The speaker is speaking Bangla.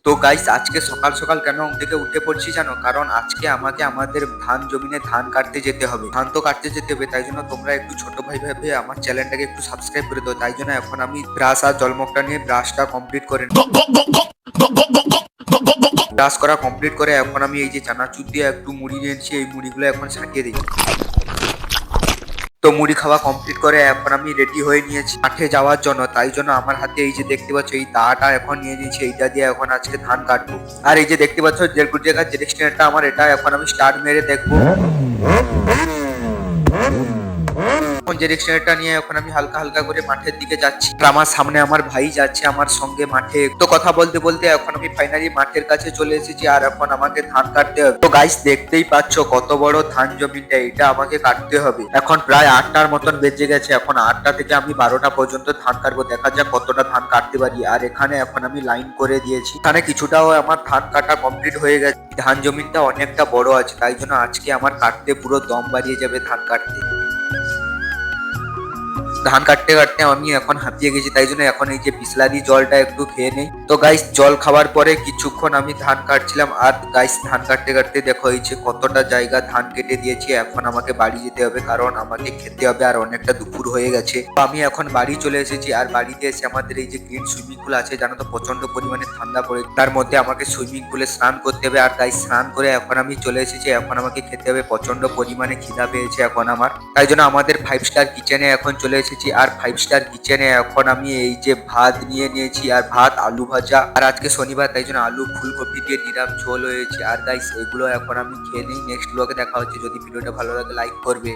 তো গাইস আজকে সকাল সকাল কেন ঘুম থেকে উঠে পড়ছি জানো? কারণ আজকে আমাকে আমাদের ধান জমিনে ধান কাটতে যেতে হবে। ধান তো কাটতে যেতে হবে, তাই জন্য তোমরা একটু ছোট ভাই ভাবে আমার চ্যানেলটাকে একটু সাবস্ক্রাইব করে দাও। তাই জন্য এখন আমি ব্রাশ আর জলমগটা নিয়ে ব্রাশটা কমপ্লিট করে ব্রাশ করা কমপ্লিট করে এখন আমি এই যে চানাচুর দিয়ে একটু মুড়ি নিয়েছি, এই মুড়িগুলো এখন ছাঁকিয়ে দিই। তো মুড়ি খাওয়া কমপ্লিট করে এখন আমি রেডি হয়ে নিয়েছি মাঠে যাওয়ার জন্য। তাই জন্য আমার হাতে এই যে দেখতে পাচ্ছ এই দাটা এখন নিয়ে নিয়েছি, এইটা দিয়ে এখন আজকে ধান কাটবো। আর এই যে দেখতে পাচ্ছ দেড় জায়গার যে স্ট্যান্ডটা আমার, এটা এখন আমি স্টার্ট মেরে দেখবো। এখন যে ডিকশনারিটা নিয়ে এখন আমি হালকা হালকা করে মাঠের দিকে যাচ্ছি। আর আমার সামনে আমার ভাই যাচ্ছে আমার সঙ্গে মাঠে। তো কথা বলতে বলতে এখন আমি ফাইনালি মাঠের কাছে চলে এসেছি, আর এখন আমাকে ধান কাটতে হবে। তো গাইস দেখতেই পাচ্ছ কত বড় ধান জমিটা, এটা আমাকে কাটতে হবে। এখন প্রায় 8টার মতন বেজে গেছে, এখন 8টা থেকে আমি 12টা পর্যন্ত ধান কাটবো। দেখা যাক কতটা ধান কাটতে পারি। আর এখানে এখন আমি লাইন করে দিয়েছি, এখানে কিছুটাও আমার ধান কাটা কমপ্লিট হয়ে গেছে। ধান জমিটা অনেকটা বড় আছে, তাই জন্য আজকে আমার কাটতে পুরো দম বাড়িয়ে যাবে ধান কাটতে। ধান কাটতে কাটতে আমি এখন হাঁপিয়ে গেছি, তাই জন্য এখন এই যে বিসলারি জলটা একটু খেয়ে নেই। তো গাইস জল খাওয়ার পরে কিছুক্ষণ আমি ধান কাটছিলাম। আর গাইস ধান কাটতে কাটতে দেখো এই যে কতটা জায়গা ধান কেটে দিয়েছি। এখন আমাকে বাড়ি যেতে হবে, কারণ আমাকে খেতে হবে, আর অনেকটা দুপুর হয়ে গেছে। তো আমি এখন বাড়ি চলে এসেছি। আর বাড়িতে এসে আমাদের এই যে গ্রিন সুইমিং পুল আছে, জানো তো প্রচন্ড পরিমাণে ঠান্ডা পড়ে, তার মধ্যে আমাকে সুইমিং পুলে স্নান করতে হবে। আর গাইস স্নান করে এখন আমি চলে এসেছি, এখন আমাকে খেতে হবে। প্রচন্ড পরিমাণে খিদা পেয়েছে এখন আমার, তাই জন্য আমাদের 5 স্টার কিচেনে এখন চলে এসেছি। আর 5 স্টার কিচেনে এখন আমি এই যে ভাত নিয়ে নিয়েছি, আর ভাত আলু ভাজা, আর আজকে শনিবার তাই জন্য আলু ফুলকপি দিয়ে নিরাম ঝোল হয়েছে। আর গাইস এগুলো এখন আমি খেয়ে নিই। নেক্সট ব্লগে দেখা হচ্ছে। যদি ভিডিওটা ভালো লাগে লাইক করবে।